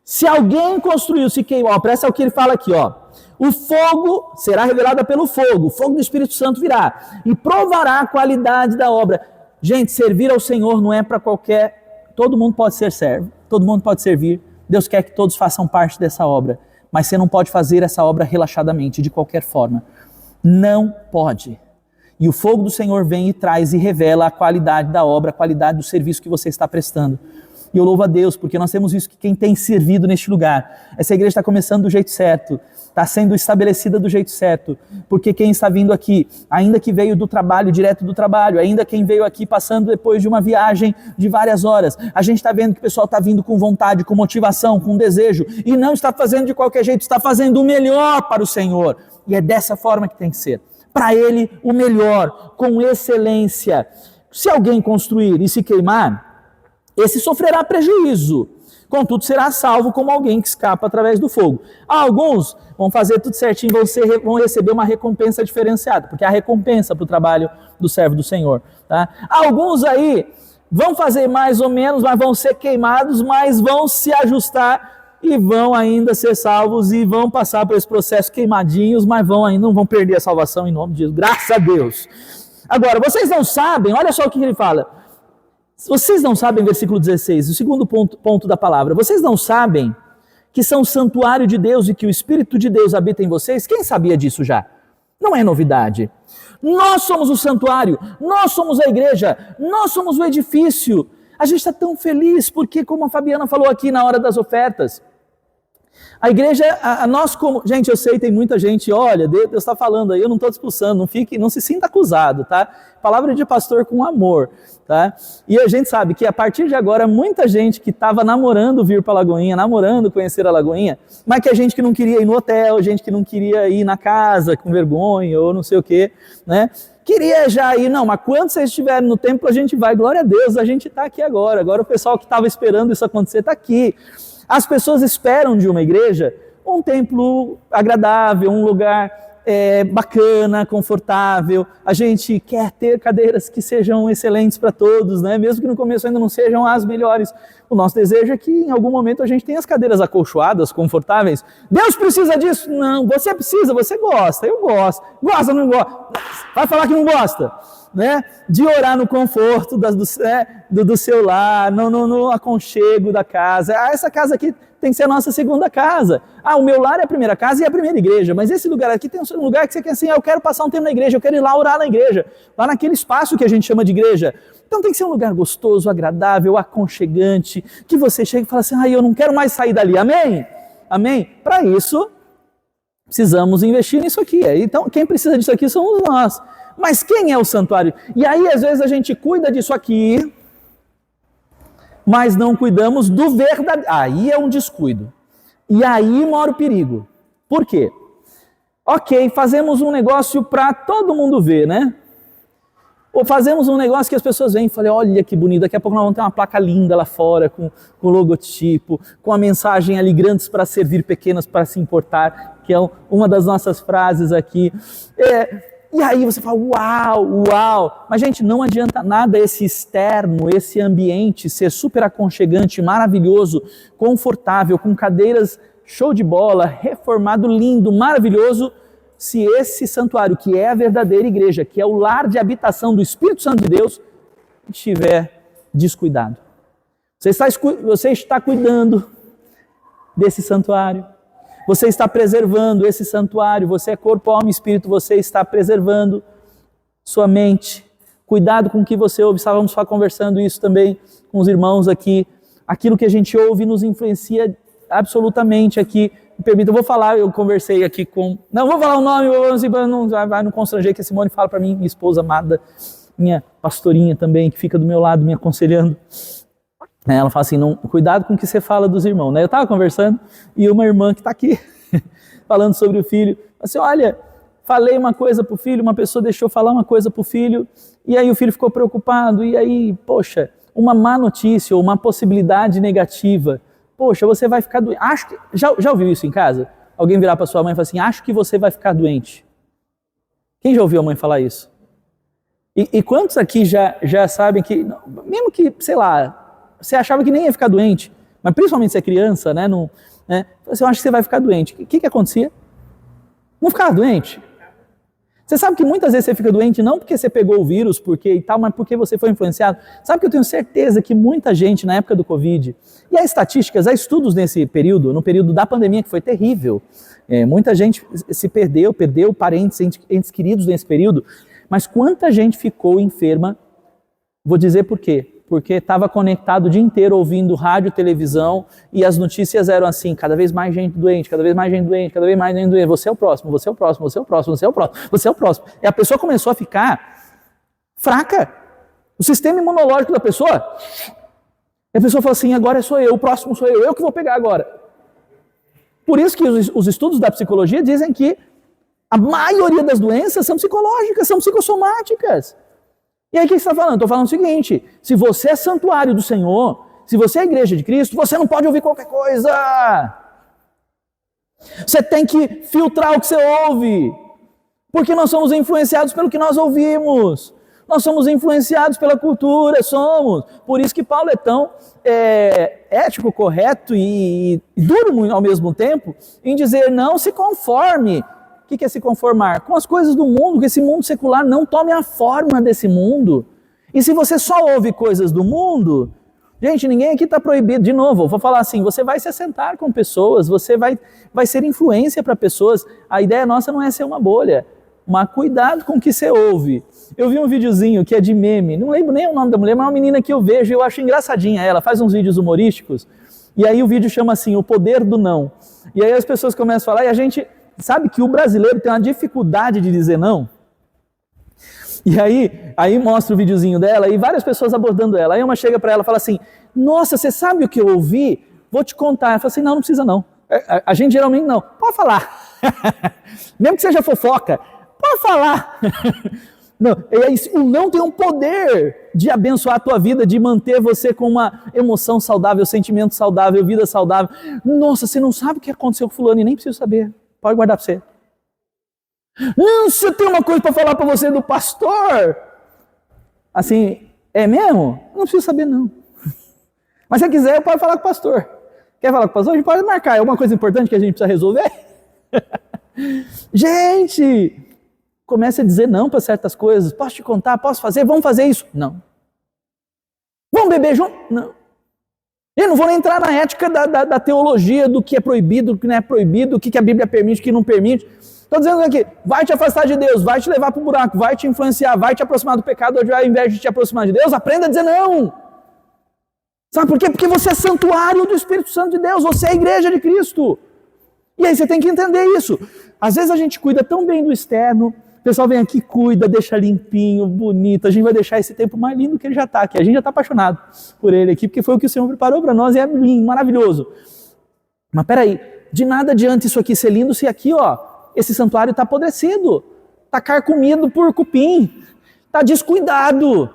Se alguém construiu, se queimou, presta o que ele fala aqui, ó. O fogo será revelado pelo fogo, o fogo do Espírito Santo virá e provará a qualidade da obra. Gente, servir ao Senhor não é para qualquer... Todo mundo pode ser servo, todo mundo pode servir. Deus quer que todos façam parte dessa obra, mas você não pode fazer essa obra relaxadamente, de qualquer forma. Não pode. E o fogo do Senhor vem e traz e revela a qualidade da obra, a qualidade do serviço que você está prestando. E eu louvo a Deus, porque nós temos visto que quem tem servido neste lugar, essa igreja está começando do jeito certo, está sendo estabelecida do jeito certo, porque quem está vindo aqui, ainda que veio do trabalho, direto do trabalho, ainda quem veio aqui passando depois de uma viagem de várias horas, a gente está vendo que o pessoal está vindo com vontade, com motivação, com desejo, e não está fazendo de qualquer jeito, está fazendo o melhor para o Senhor, e é dessa forma que tem que ser, para Ele o melhor, com excelência. Se alguém construir e se queimar, esse sofrerá prejuízo, contudo será salvo como alguém que escapa através do fogo. Alguns vão fazer tudo certinho, vão receber uma recompensa diferenciada, porque há recompensa para o trabalho do servo do Senhor. Tá? Alguns aí vão fazer mais ou menos, mas vão ser queimados, mas vão se ajustar e vão ainda ser salvos e vão passar por esse processo queimadinhos, mas não vão perder a salvação em nome de Jesus, graças a Deus. Agora, vocês não sabem, olha só o que ele fala. Vocês não sabem, versículo 16, o segundo ponto da palavra, vocês não sabem que são o santuário de Deus e que o Espírito de Deus habita em vocês? Quem sabia disso já? Não é novidade. Nós somos o santuário, nós somos a igreja, nós somos o edifício. A gente está tão feliz porque, como a Fabiana falou aqui na hora das ofertas, a igreja, nós como... Gente, eu sei, tem muita gente, olha, Deus está falando aí, eu não estou expulsando, não se sinta acusado, tá? Palavra de pastor com amor, tá? E a gente sabe que a partir de agora, muita gente que estava namorando vir para a Lagoinha, namorando conhecer a Lagoinha, mas que a gente que não queria ir no hotel, gente que não queria ir na casa com vergonha ou não sei o quê, né? Queria já ir, não, mas quando vocês estiverem no templo a gente vai, glória a Deus, a gente está aqui agora o pessoal que estava esperando isso acontecer está aqui. As pessoas esperam de uma igreja um templo agradável, um lugar bacana, confortável. A gente quer ter cadeiras que sejam excelentes para todos, né? Mesmo que no começo ainda não sejam as melhores. O nosso desejo é que em algum momento a gente tenha as cadeiras acolchoadas, confortáveis. Deus precisa disso? Não, você precisa, você gosta, eu gosto. Gosta ou não gosta? Vai falar que não gosta? né, de orar no conforto do seu lar, no aconchego da casa. Essa casa aqui tem que ser a nossa segunda casa. O meu lar é a primeira casa e é a primeira igreja, mas esse lugar aqui tem um lugar que você quer assim, eu quero passar um tempo na igreja, eu quero ir lá orar na igreja, lá naquele espaço que a gente chama de igreja. Então tem que ser um lugar gostoso, agradável, aconchegante, que você chega e fala assim, eu não quero mais sair dali, amém? Amém? Para isso, precisamos investir nisso aqui. Então quem precisa disso aqui somos nós. Mas quem é o santuário? E aí às vezes a gente cuida disso aqui, mas não cuidamos do verdadeiro. Aí é um descuido. E aí mora o perigo. Por quê? Ok, fazemos um negócio para todo mundo ver, né? Ou fazemos um negócio que as pessoas veem e falam, olha que bonito, daqui a pouco nós vamos ter uma placa linda lá fora, com o logotipo, com a mensagem ali, grandes para servir, pequenas para se importar, que é uma das nossas frases aqui. E aí você fala, uau! Mas, gente, não adianta nada esse externo, esse ambiente ser super aconchegante, maravilhoso, confortável, com cadeiras show de bola, reformado, lindo, maravilhoso, se esse santuário, que é a verdadeira igreja, que é o lar de habitação do Espírito Santo de Deus, estiver descuidado. Você está cuidando desse santuário. Você está preservando esse santuário, você é corpo, alma e espírito, você está preservando sua mente. Cuidado com o que você ouve, estávamos só conversando isso também com os irmãos aqui. Aquilo que a gente ouve nos influencia absolutamente aqui. Me permita, eu vou falar, eu conversei aqui com... Não vou falar o nome, vai não constranger, que a Simone fala para mim, minha esposa amada, minha pastorinha também, que fica do meu lado me aconselhando. Ela fala assim, cuidado com o que você fala dos irmãos, né? Eu estava conversando e uma irmã que está aqui, falando sobre o filho, assim, olha, falei uma coisa para o filho, uma pessoa deixou falar uma coisa para o filho, e aí o filho ficou preocupado, e aí, poxa, uma má notícia ou uma possibilidade negativa, poxa, você vai ficar doente. Acho que, já ouviu isso em casa? Alguém virar para sua mãe e falar assim, acho que você vai ficar doente. Quem já ouviu a mãe falar isso? E quantos aqui já sabem que, mesmo que, sei lá, você achava que nem ia ficar doente, mas principalmente se é criança, né? Você acha que você vai ficar doente. O que acontecia? Não ficava doente. Você sabe que muitas vezes você fica doente não porque você pegou o vírus, mas porque você foi influenciado. Sabe que eu tenho certeza que muita gente na época do Covid, e há estatísticas, há estudos nesse período, no período da pandemia, que foi terrível. Muita gente se perdeu parentes, entes queridos nesse período, mas quanta gente ficou enferma, vou dizer por quê. Porque estava conectado o dia inteiro ouvindo rádio, televisão, e as notícias eram assim, cada vez mais gente doente, cada vez mais gente doente, cada vez mais gente doente, você é o próximo, você é o próximo, você é o próximo, você é o próximo, você é o próximo. E a pessoa começou a ficar fraca. O sistema imunológico da pessoa, a pessoa falou assim, agora sou eu, o próximo sou eu que vou pegar agora. Por isso que os estudos da psicologia dizem que a maioria das doenças são psicológicas, são psicossomáticas. E aí o que você está falando? Estou falando o seguinte, se você é santuário do Senhor, se você é a igreja de Cristo, você não pode ouvir qualquer coisa. Você tem que filtrar o que você ouve, porque nós somos influenciados pelo que nós ouvimos. Nós somos influenciados pela cultura, somos. Por isso que Paulo é tão ético, correto e duro ao mesmo tempo, em dizer não se conforme. O que é se conformar? Com as coisas do mundo, que esse mundo secular não tome a forma desse mundo. E se você só ouve coisas do mundo, gente, ninguém aqui está proibido. De novo, eu vou falar assim, você vai se assentar com pessoas, você vai ser influência para pessoas. A ideia nossa não é ser uma bolha, mas cuidado com o que você ouve. Eu vi um videozinho que é de meme, não lembro nem o nome da mulher, mas é uma menina que eu vejo e eu acho engraçadinha ela, faz uns vídeos humorísticos, e aí o vídeo chama assim, o poder do não. E aí as pessoas começam a falar e a gente... Sabe que o brasileiro tem uma dificuldade de dizer não? E aí mostra o videozinho dela e várias pessoas abordando ela. Aí uma chega para ela e fala assim, nossa, você sabe o que eu ouvi? Vou te contar. Ela fala assim, não precisa não. A gente geralmente não. Pode falar. Mesmo que seja fofoca, pode falar. Não, o não tem um poder de abençoar a tua vida, de manter você com uma emoção saudável, sentimento saudável, vida saudável. Nossa, você não sabe o que aconteceu com fulano e nem precisa saber. Pode guardar para você. Não, se eu tenho uma coisa para falar para você do pastor. Assim, é mesmo? Não preciso saber não. Mas se quiser, eu posso falar com o pastor. Quer falar com o pastor? A gente pode marcar. É alguma coisa importante que a gente precisa resolver? Gente, comece a dizer não para certas coisas. Posso te contar? Posso fazer? Vamos fazer isso? Não. Vamos beber junto? Não. Eu não vou nem entrar na ética da teologia, do que é proibido, do que não é proibido, o que a Bíblia permite, o que não permite. Estou dizendo aqui, vai te afastar de Deus, vai te levar para o buraco, vai te influenciar, vai te aproximar do pecado, ao invés de te aproximar de Deus, aprenda a dizer não. Sabe por quê? Porque você é santuário do Espírito Santo de Deus, você é a igreja de Cristo. E aí você tem que entender isso. Às vezes a gente cuida tão bem do externo, o pessoal vem aqui, cuida, deixa limpinho, bonito, a gente vai deixar esse tempo mais lindo que ele já está aqui. A gente já está apaixonado por ele aqui, porque foi o que o Senhor preparou para nós e é lindo, maravilhoso. Mas peraí, de nada adianta isso aqui ser lindo se aqui, ó, esse santuário está apodrecido, está carcomido por cupim, está descuidado.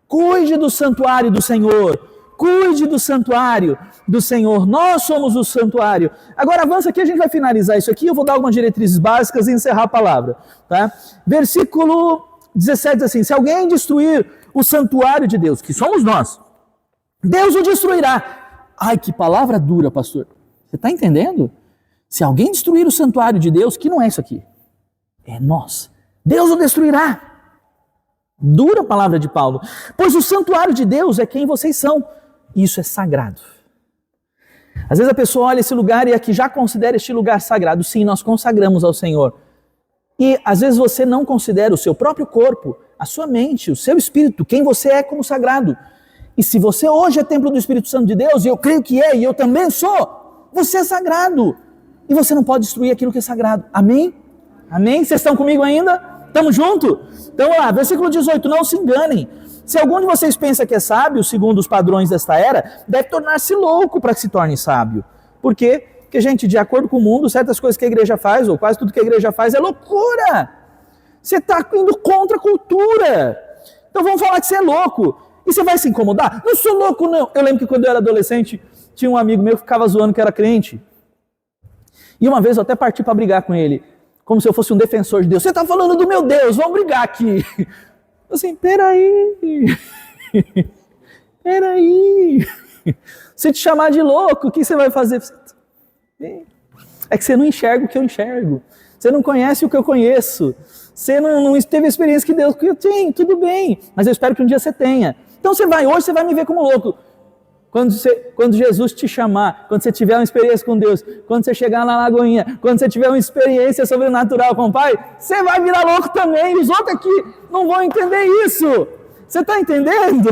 Cuide do santuário do Senhor, cuide do santuário do Senhor, nós somos o santuário. Agora avança aqui, a gente vai finalizar isso aqui, eu vou dar algumas diretrizes básicas e encerrar a palavra. Tá? Versículo 17 diz assim, se alguém destruir o santuário de Deus, que somos nós, Deus o destruirá. Ai, que palavra dura, pastor. Você está entendendo? Se alguém destruir o santuário de Deus, que não é isso aqui, é nós, Deus o destruirá. Dura palavra de Paulo. Pois o santuário de Deus é quem vocês são. Isso é sagrado. Às vezes a pessoa olha esse lugar e aqui já considera este lugar sagrado. Sim, nós consagramos ao Senhor. E às vezes você não considera o seu próprio corpo, a sua mente, o seu espírito, quem você é como sagrado. E se você hoje é templo do Espírito Santo de Deus, e eu creio que é, e eu também sou, você é sagrado. E você não pode destruir aquilo que é sagrado. Amém? Amém? Vocês estão comigo ainda? Estamos juntos? Então, vamos lá, versículo 18, não se enganem. Se algum de vocês pensa que é sábio, segundo os padrões desta era, deve tornar-se louco para que se torne sábio. Por quê? Porque, gente, de acordo com o mundo, certas coisas que a igreja faz, ou quase tudo que a igreja faz, é loucura. Você está indo contra a cultura. Então vamos falar que você é louco. E você vai se incomodar? Não sou louco, não. Eu lembro que quando eu era adolescente, tinha um amigo meu que ficava zoando que era crente. E uma vez eu até parti para brigar com ele, como se eu fosse um defensor de Deus. Você está falando do meu Deus, vamos brigar aqui. Assim, peraí. Se te chamar de louco, o que você vai fazer? É que você não enxerga o que eu enxergo. Você não conhece o que eu conheço. Você não teve a experiência que Deus... Eu tenho, tudo bem. Mas eu espero que um dia você tenha. Então hoje você vai me ver como louco. Quando Jesus te chamar, quando você tiver uma experiência com Deus, quando você chegar na Lagoinha, quando você tiver uma experiência sobrenatural com o Pai, você vai virar louco também. Os outros aqui não vão entender isso. Você está entendendo?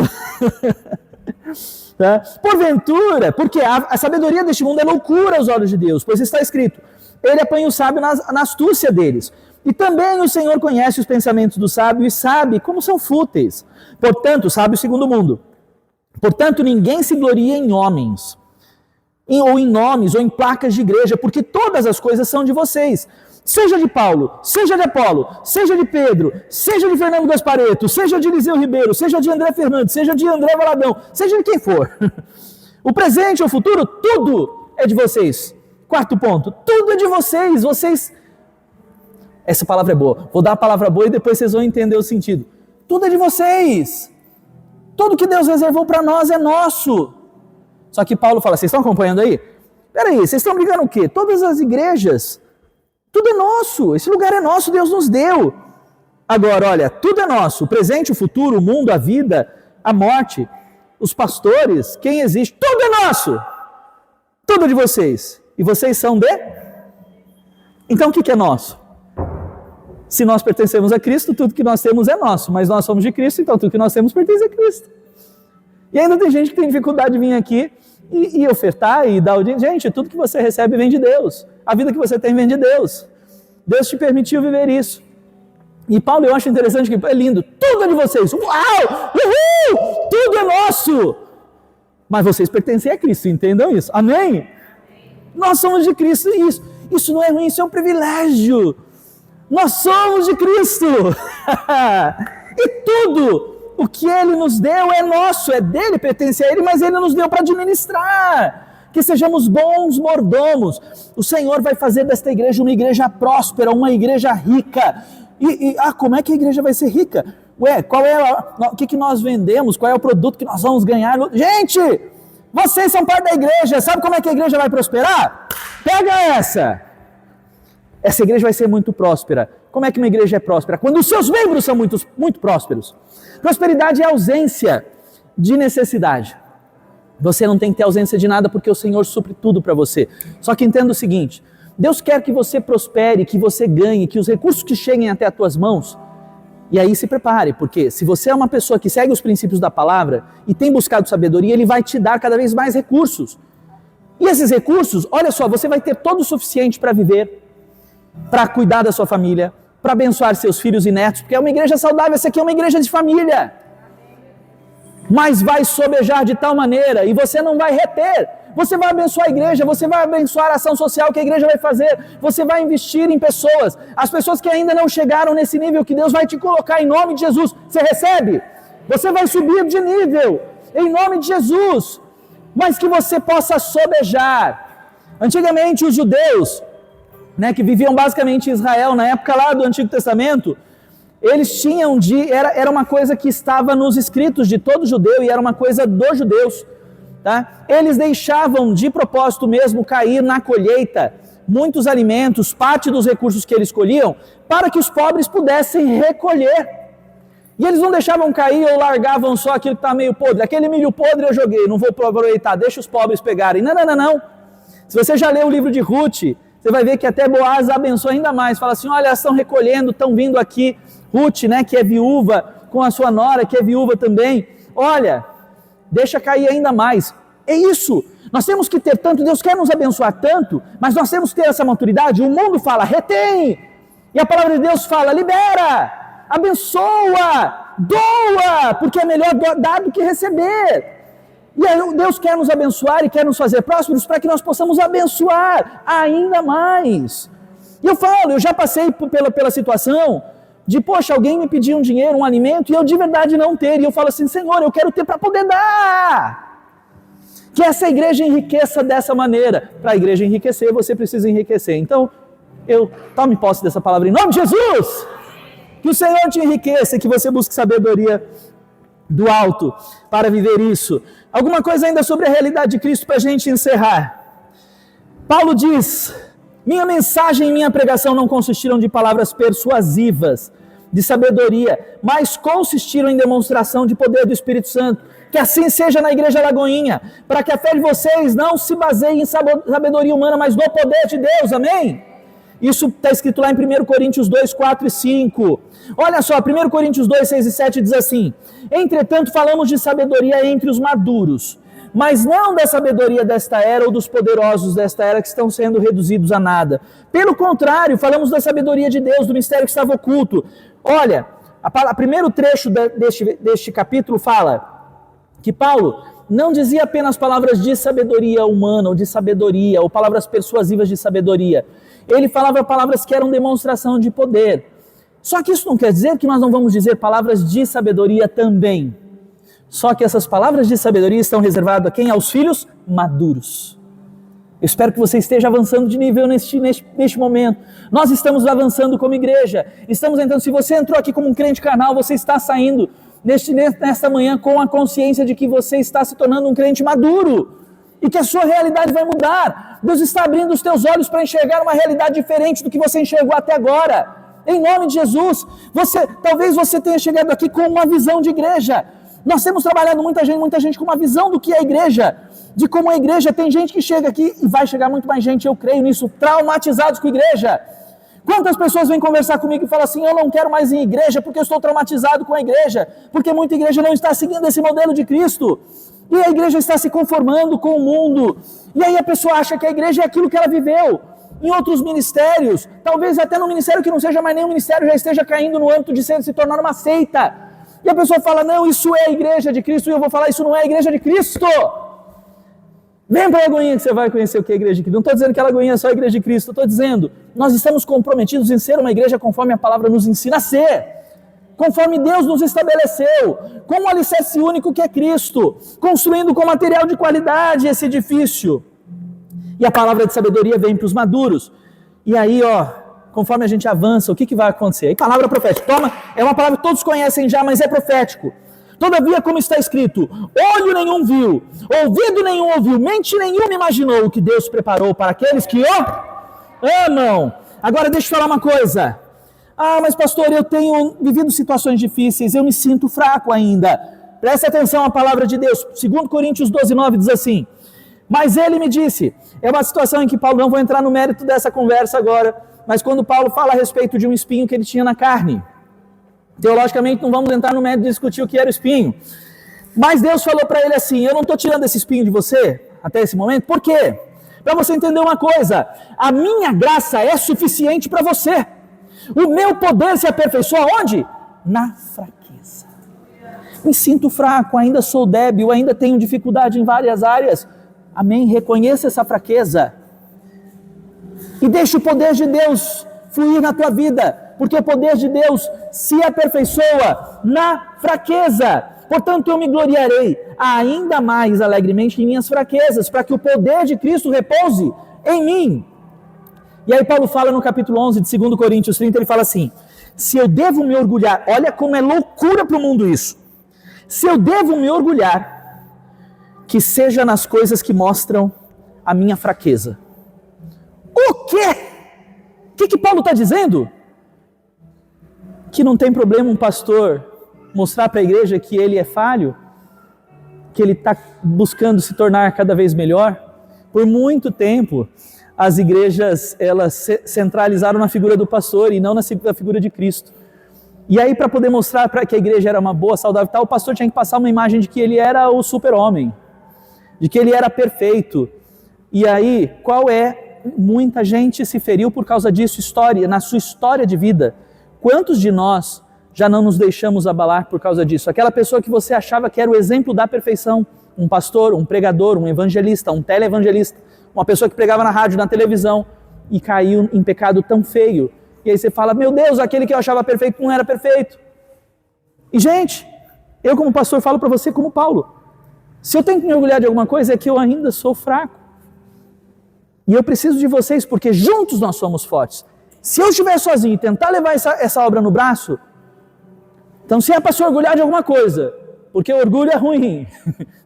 Tá? Porventura, porque a sabedoria deste mundo é loucura aos olhos de Deus, pois está escrito, ele apanha o sábio na astúcia deles. E também o Senhor conhece os pensamentos do sábio e sabe como são fúteis. Portanto, sábio segundo o mundo. Portanto, ninguém se gloria em homens, ou em nomes, ou em placas de igreja, porque todas as coisas são de vocês. Seja de Paulo, seja de Apolo, seja de Pedro, seja de Fernando Gasparetto, seja de Eliseu Ribeiro, seja de André Fernandes, seja de André Valadão, seja de quem for. O presente ou o futuro, tudo é de vocês. Quarto ponto, tudo é de vocês. Vocês... Essa palavra é boa. Vou dar a palavra boa e depois vocês vão entender o sentido. Tudo é de vocês. Tudo que Deus reservou para nós é nosso. Só que Paulo fala, vocês estão acompanhando aí? Peraí, vocês estão brigando o quê? Todas as igrejas, tudo é nosso. Esse lugar é nosso, Deus nos deu. Agora, olha, tudo é nosso. O presente, o futuro, o mundo, a vida, a morte, os pastores, quem existe, tudo é nosso. Tudo é de vocês. E vocês são de? Então o que é nosso? Se nós pertencemos a Cristo, tudo que nós temos é nosso, mas nós somos de Cristo, então tudo que nós temos pertence a Cristo. E ainda tem gente que tem dificuldade de vir aqui e ofertar e dar o dinheiro. Gente, tudo que você recebe vem de Deus. A vida que você tem vem de Deus. Deus te permitiu viver isso. E Paulo, eu acho interessante que é lindo, tudo é de vocês. Uau! Uhul! Tudo é nosso! Mas vocês pertencem a Cristo, entendam isso. Amém? Nós somos de Cristo e isso não é ruim, isso é um privilégio. Nós somos de Cristo. E tudo o que Ele nos deu é nosso, é dele, pertence a Ele, mas Ele nos deu para administrar. Que sejamos bons mordomos. O Senhor vai fazer desta igreja uma igreja próspera, uma igreja rica. Como é que a igreja vai ser rica? O que nós vendemos? Qual é o produto que nós vamos ganhar? Gente, vocês são parte da igreja. Sabe como é que a igreja vai prosperar? Pega essa. Essa igreja vai ser muito próspera, Como é que uma igreja é próspera? Quando os seus membros são muito prósperos. Prosperidade é ausência de necessidade. Você não tem que ter ausência de nada porque o Senhor supre tudo para você. Só que entenda o seguinte, Deus quer que você prospere, que você ganhe, que os recursos que cheguem até as tuas mãos. E aí se prepare, porque se você é uma pessoa que segue os princípios da palavra e tem buscado sabedoria, Ele vai te dar cada vez mais recursos. E esses recursos, olha só, você vai ter todo o suficiente para viver, para cuidar da sua família, para abençoar seus filhos e netos, porque é uma igreja saudável, essa aqui é uma igreja de família. Mas vai sobejar de tal maneira e você não vai reter. Você vai abençoar a igreja, você vai abençoar a ação social que a igreja vai fazer, você vai investir em pessoas, as pessoas que ainda não chegaram nesse nível que Deus vai te colocar em nome de Jesus. Você recebe? Você vai subir de nível em nome de Jesus, mas que você possa sobejar. Antigamente os judeus, que viviam basicamente em Israel, na época lá do Antigo Testamento, eles tinham era uma coisa que estava nos escritos de todo judeu e era uma coisa dos judeus. Tá? Eles deixavam de propósito mesmo cair na colheita muitos alimentos, parte dos recursos que eles colhiam, para que os pobres pudessem recolher. E eles não deixavam cair ou largavam só aquilo que está meio podre. Aquele milho podre eu joguei, não vou aproveitar, deixa os pobres pegarem. Não. Se você já leu o livro de Ruth, você vai ver que até Boaz abençoa ainda mais. Fala assim, olha, elas estão recolhendo, estão vindo aqui. Ruth, que é viúva, com a sua nora, que é viúva também. Olha, deixa cair ainda mais. É isso. Nós temos que ter tanto, Deus quer nos abençoar tanto, mas nós temos que ter essa maturidade. O mundo fala, retém. E a palavra de Deus fala, libera, abençoa, doa, porque é melhor dar do que receber. E aí Deus quer nos abençoar e quer nos fazer prósperos para que nós possamos abençoar ainda mais. E eu já passei pela situação de, poxa, alguém me pedir um dinheiro, um alimento, e eu de verdade não ter. E eu falo assim, Senhor, eu quero ter para poder dar. Que essa igreja enriqueça dessa maneira. Para a igreja enriquecer, você precisa enriquecer. Então, tome posse dessa palavra em nome de Jesus. Que o Senhor te enriqueça, que você busque sabedoria do alto para viver isso. Alguma coisa ainda sobre a realidade de Cristo para a gente encerrar. Paulo diz, minha mensagem e minha pregação não consistiram de palavras persuasivas, de sabedoria, mas consistiram em demonstração de poder do Espírito Santo. Que assim seja na Igreja Lagoinha, para que a fé de vocês não se baseie em sabedoria humana, mas no poder de Deus, amém? Isso está escrito lá em 1 Coríntios 2, 4 e 5. Olha só, 1 Coríntios 2, 6 e 7 diz assim, entretanto falamos de sabedoria entre os maduros, mas não da sabedoria desta era ou dos poderosos desta era que estão sendo reduzidos a nada. Pelo contrário, falamos da sabedoria de Deus, do mistério que estava oculto. Olha, o primeiro trecho deste capítulo fala que Paulo não dizia apenas palavras de sabedoria humana ou de sabedoria, ou palavras persuasivas de sabedoria. Ele falava palavras que eram demonstração de poder. Só que isso não quer dizer que nós não vamos dizer palavras de sabedoria também. Só que essas palavras de sabedoria estão reservadas a quem? Aos filhos maduros. Eu espero que você esteja avançando de nível neste momento. Nós estamos avançando como igreja. Estamos entrando, se você entrou aqui como um crente carnal, você está saindo nesta manhã com a consciência de que você está se tornando um crente maduro e que a sua realidade vai mudar. Deus está abrindo os teus olhos para enxergar uma realidade diferente do que você enxergou até agora. Em nome de Jesus, talvez você tenha chegado aqui com uma visão de igreja. Nós temos trabalhado muita gente com uma visão do que é a igreja, de como a igreja. Tem gente que chega aqui e vai chegar muito mais gente, eu creio nisso, traumatizados com a igreja. Quantas pessoas vêm conversar comigo e falam assim, eu não quero mais ir em igreja porque eu estou traumatizado com a igreja, porque muita igreja não está seguindo esse modelo de Cristo, e a igreja está se conformando com o mundo, e aí a pessoa acha que a igreja é aquilo que ela viveu em outros ministérios, talvez até no ministério que não seja mais nenhum ministério, já esteja caindo no âmbito de se tornar uma seita, e a pessoa fala, não, isso é a igreja de Cristo, e eu vou falar, isso não é a igreja de Cristo. Vem para a Lagoinha que você vai conhecer o que é a igreja de Cristo. Não estou dizendo que a Lagoinha é só a igreja de Cristo, estou dizendo, nós estamos comprometidos em ser uma igreja conforme a palavra nos ensina a ser, conforme Deus nos estabeleceu, com um alicerce único que é Cristo, construindo com material de qualidade esse edifício. E a palavra de sabedoria vem para os maduros. E aí, conforme a gente avança, o que vai acontecer? Aí, palavra profética, é uma palavra que todos conhecem já, mas é profético. Todavia, como está escrito, olho nenhum viu, ouvido nenhum ouviu, mente nenhuma imaginou o que Deus preparou para aqueles que o amam. Agora deixa eu falar uma coisa. Ah, mas pastor, eu tenho vivido situações difíceis, eu me sinto fraco ainda. Preste atenção à palavra de Deus. 2 Coríntios 12:9 diz assim: mas ele me disse, é uma situação em que Paulo, não vou entrar no mérito dessa conversa agora, mas quando Paulo fala a respeito de um espinho que ele tinha na carne. Teologicamente não vamos entrar no mérito de discutir o que era o espinho. Mas Deus falou para ele assim: eu não estou tirando esse espinho de você até esse momento. Por quê? Para você entender uma coisa: a minha graça é suficiente para você. O meu poder se aperfeiçoa onde? Na fraqueza. Me sinto fraco, ainda sou débil, ainda tenho dificuldade em várias áreas. Amém? Reconheça essa fraqueza. E deixe o poder de Deus fluir na tua vida, porque o poder de Deus se aperfeiçoa na fraqueza. Portanto, eu me gloriarei ainda mais alegremente em minhas fraquezas, para que o poder de Cristo repouse em mim. E aí Paulo fala no capítulo 11 de 2 Coríntios 30, ele fala assim: se eu devo me orgulhar, olha como é loucura para o mundo isso. Se eu devo me orgulhar, que seja nas coisas que mostram a minha fraqueza. O quê? O que Paulo está dizendo? Que não tem problema um pastor mostrar para a igreja que ele é falho, que ele está buscando se tornar cada vez melhor. Por muito tempo, as igrejas elas centralizaram na figura do pastor e não na figura de Cristo. E aí, para poder mostrar para que a igreja era uma boa, saudável e tal, o pastor tinha que passar uma imagem de que ele era o super-homem, de que ele era perfeito. E aí, muita gente se feriu por causa disso, na sua história de vida. Quantos de nós já não nos deixamos abalar por causa disso? Aquela pessoa que você achava que era o exemplo da perfeição, um pastor, um pregador, um evangelista, um televangelista, uma pessoa que pregava na rádio, na televisão, e caiu em pecado tão feio. E aí você fala: meu Deus, aquele que eu achava perfeito não era perfeito. E gente, eu como pastor falo para você como Paulo: se eu tenho que me orgulhar de alguma coisa é que eu ainda sou fraco. E eu preciso de vocês, porque juntos nós somos fortes. Se eu estiver sozinho e tentar levar essa obra no braço, então se é para se orgulhar de alguma coisa, porque orgulho é ruim.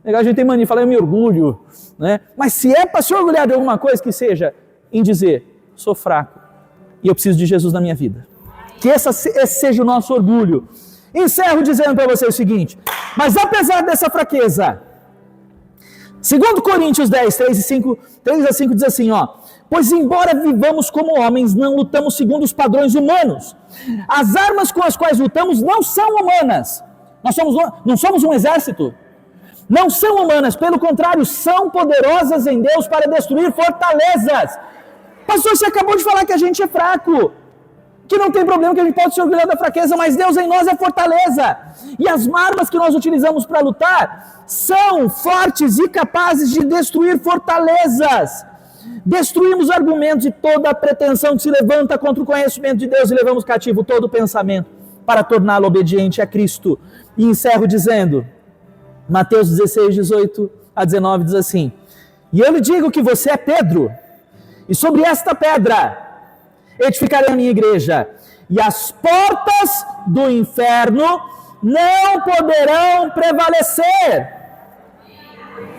A gente tem mania de falar: eu me orgulho, né? Mas se é para se orgulhar de alguma coisa, que seja em dizer: sou fraco e eu preciso de Jesus na minha vida. Que esse seja o nosso orgulho. Encerro dizendo para você o seguinte: mas apesar dessa fraqueza, 2 Coríntios 10, 3 a 5 diz assim, pois embora vivamos como homens, não lutamos segundo os padrões humanos. As armas com as quais lutamos não são humanas. Não somos um exército. Não são humanas, pelo contrário, são poderosas em Deus para destruir fortalezas. Pastor, você acabou de falar que a gente é fraco, que não tem problema, que a gente pode se orgulhar da fraqueza, mas Deus em nós é fortaleza. E as armas que nós utilizamos para lutar são fortes e capazes de destruir fortalezas. Destruímos argumentos e toda a pretensão que se levanta contra o conhecimento de Deus e levamos cativo todo o pensamento para torná-lo obediente a Cristo. E encerro dizendo, Mateus 16, 18 a 19 diz assim: e eu lhe digo que você é Pedro, e sobre esta pedra edificarei a minha igreja, e as portas do inferno não poderão prevalecer.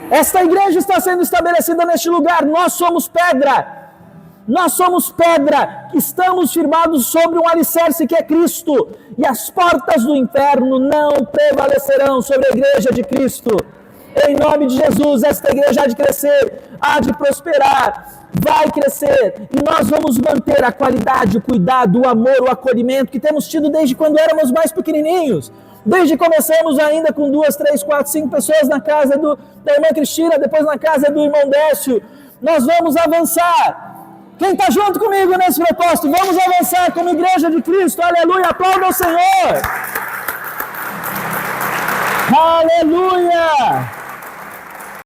Esta igreja está sendo estabelecida neste lugar. Nós somos pedra. Nós somos pedra. Estamos firmados sobre um alicerce que é Cristo. E as portas do inferno não prevalecerão sobre a igreja de Cristo. Em nome de Jesus, esta igreja há de crescer, há de prosperar, vai crescer. E nós vamos manter a qualidade, o cuidado, o amor, o acolhimento que temos tido desde quando éramos mais pequenininhos. Desde que começamos ainda com 2, 3, 4, 5 pessoas na casa da irmã Cristina, depois na casa do irmão Décio. Nós vamos avançar. Quem está junto comigo nesse propósito? Vamos avançar como igreja de Cristo. Aleluia, aplauda o Senhor. Aleluia.